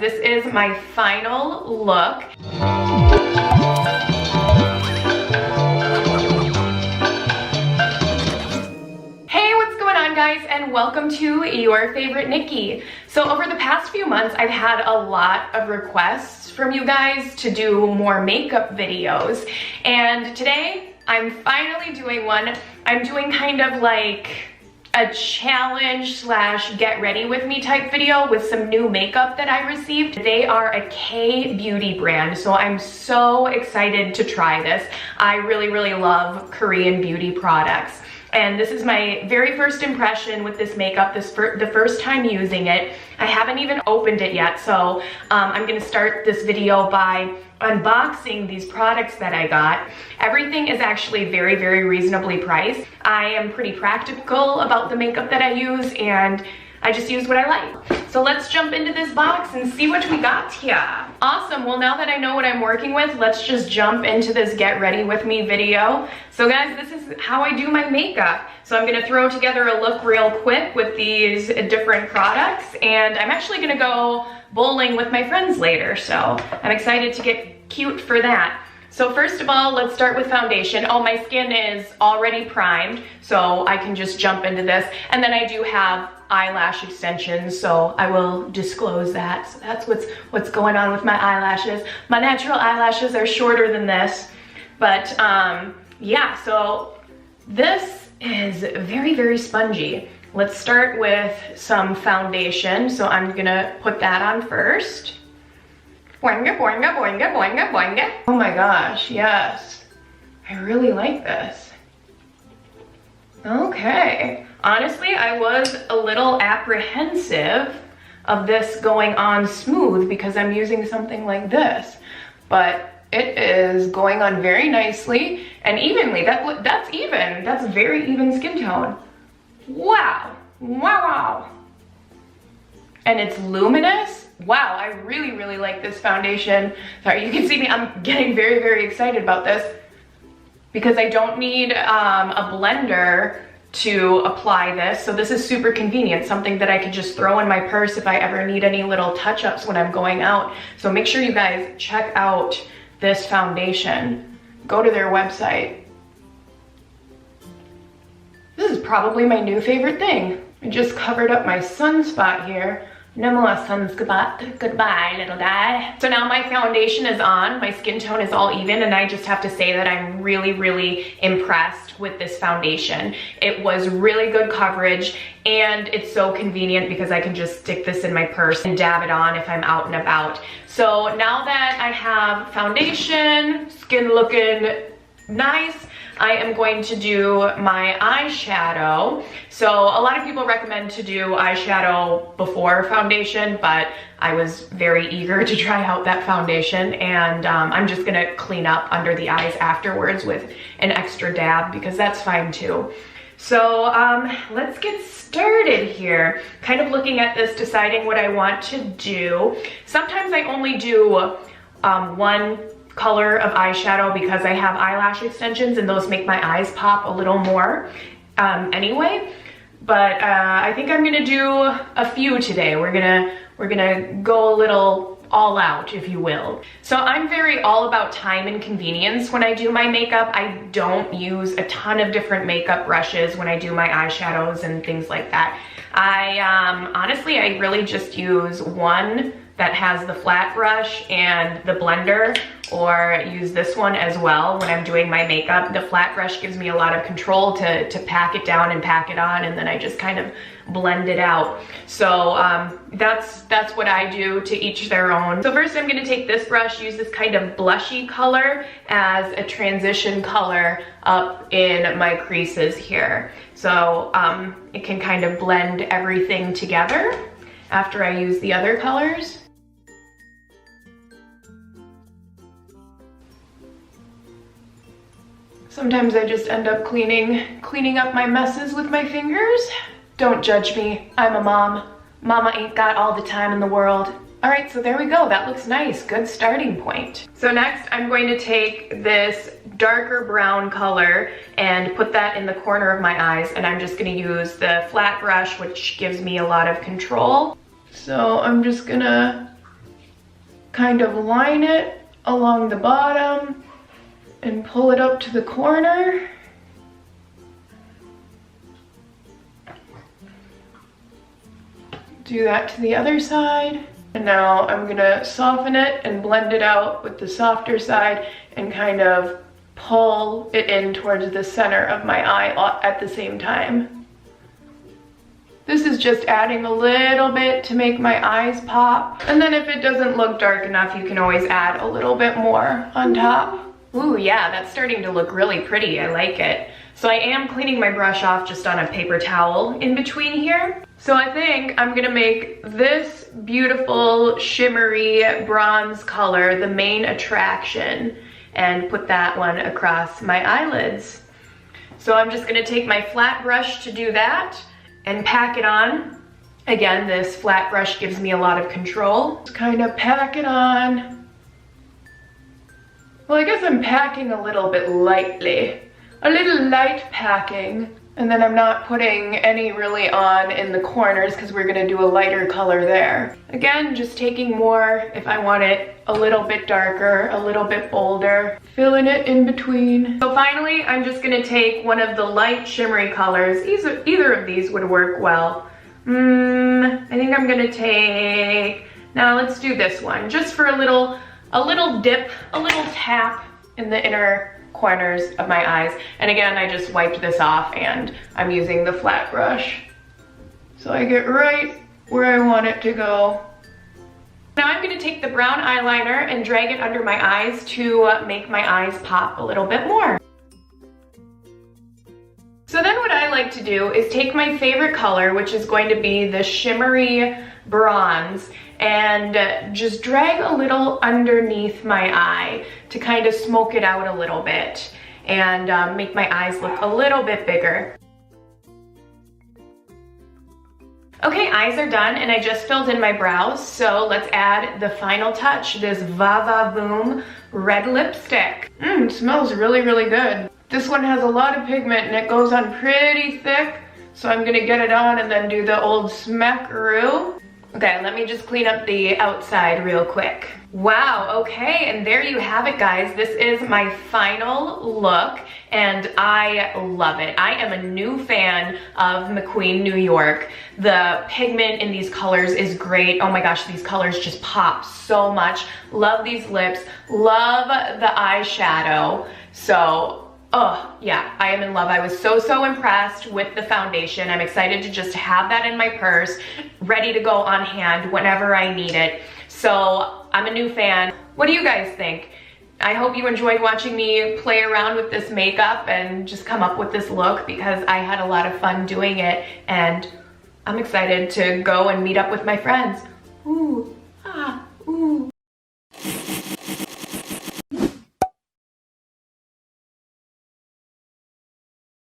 this is my final look. Guys, and welcome to Your Favorite Nikki. So over the past few months, I've had a lot of requests from you guys to do more makeup videos, and today I'm finally doing one. I'm doing kind of like a challenge slash get ready with me type video with some new makeup that I received. They are a K beauty brand, so I'm so excited to try this. I really love Korean beauty products. And this is my very first impression with this makeup, the first time using it. I haven't even opened it yet, so I'm gonna start this video by unboxing these products that I got. Everything is actually very reasonably priced. I am pretty practical about the makeup that I use, and I just use what I like. So let's jump into this box and see what we got here. Awesome, well now that I know what I'm working with, let's just jump into this get ready with me video. So guys, this is how I do my makeup. So I'm gonna throw together a look real quick with these different products, and I'm actually gonna go bowling with my friends later, so I'm excited to get cute for that. So first of all, let's start with foundation. Oh, my skin is already primed, so I can just jump into this. And then I do have eyelash extensions, so I will disclose that. So that's what's going on with my eyelashes. My natural eyelashes are shorter than this, but yeah, so this is very spongy. Let's start with some foundation. So I'm gonna put that on first. Boinga, boinga, boinga, boinga, boinga. Oh my gosh, yes. I really like this. Okay. Honestly, I was a little apprehensive of this going on smooth because I'm using something like this, but it is going on very nicely and evenly. That's even. That's very even skin tone. Wow. Wow. And it's luminous. Wow, I really like this foundation. Sorry, you can see me, I'm getting very excited about this because I don't need a blender to apply this. So this is super convenient, something that I can just throw in my purse if I ever need any little touch-ups when I'm going out. So make sure you guys check out this foundation. Go to their website. This is probably my new favorite thing. I just covered up my sunspot here. No more sunspot. Goodbye, little guy. So now my foundation is on, my skin tone is all even, and I just have to say that I'm really impressed with this foundation. It was really good coverage, and it's so convenient because I can just stick this in my purse and dab it on if I'm out and about. So now that I have foundation, skin looking nice, I am going to do my eyeshadow. So a lot of people recommend to do eyeshadow before foundation, but I was very eager to try out that foundation, and I'm just gonna clean up under the eyes afterwards with an extra dab because that's fine too. So let's get started here. Kind of looking at this, deciding what I want to do. Sometimes I only do one color of eyeshadow because I have eyelash extensions and those make my eyes pop a little more anyway, but I think I'm gonna do a few today. We're gonna go a little all out, if you will. So I'm very all about time and convenience when I do my makeup. I don't use a ton of different makeup brushes when I do my eyeshadows and things like that. Honestly, I really just use one that has the flat brush and the blender, or use this one as well when I'm doing my makeup. The flat brush gives me a lot of control to pack it down and pack it on, and then I just kind of blend it out. So that's what I do, to each their own. So first I'm gonna take this brush, use this kind of blushy color as a transition color up in my creases here. So it can kind of blend everything together after I use the other colors. Sometimes I just end up cleaning up my messes with my fingers. Don't judge me, I'm a mom. Mama ain't got all the time in the world. All right, so there we go, that looks nice, good starting point. So next I'm going to take this darker brown color and put that in the corner of my eyes, and I'm just gonna use the flat brush, which gives me a lot of control. So I'm just gonna kind of line it along the bottom and pull it up to the corner. Do that to the other side. And now I'm gonna soften it and blend it out with the softer side and kind of pull it in towards the center of my eye at the same time. This is just adding a little bit to make my eyes pop. And then if it doesn't look dark enough, you can always add a little bit more on top. Ooh, yeah, that's starting to look really pretty. I like it. So I am cleaning my brush off just on a paper towel in between here. So I think I'm gonna make this beautiful shimmery bronze color the main attraction and put that one across my eyelids. So I'm just gonna take my flat brush to do that and pack it on. Again, this flat brush gives me a lot of control. Just kind of pack it on. Well, I guess I'm packing a little bit lightly. A little light packing. And then I'm not putting any really on in the corners because we're gonna do a lighter color there. Again, just taking more if I want it a little bit darker, a little bit bolder, filling it in between. So finally, I'm just gonna take one of the light shimmery colors. Either of these would work well. I think I'm gonna take, now let's do this one, just for a little dip, a little tap in the inner corners of my eyes. And again, I just wiped this off and I'm using the flat brush. So I get right where I want it to go. Now I'm gonna take the brown eyeliner and drag it under my eyes to make my eyes pop a little bit more. So then what I like to do is take my favorite color, which is going to be the shimmery bronze, and just drag a little underneath my eye to kind of smoke it out a little bit and make my eyes look a little bit bigger. Okay, eyes are done and I just filled in my brows, so let's add the final touch, this Va Va Voom red lipstick. It smells really, really good. This one has a lot of pigment and it goes on pretty thick, so I'm gonna get it on and then do the old smackaroo. Okay, let me just clean up the outside real quick. Wow, okay, and there you have it, guys. This is my final look, and I love it. I am a new fan of MACQUEEN New York. The pigment in these colors is great. Oh my gosh, these colors just pop so much. Love these lips, love the eyeshadow. So, oh yeah, I am in love. I was so impressed with the foundation. I'm excited to just have that in my purse, ready to go on hand whenever I need it. So I'm a new fan. What do you guys think? I hope you enjoyed watching me play around with this makeup and just come up with this look, because I had a lot of fun doing it and I'm excited to go and meet up with my friends. Ooh.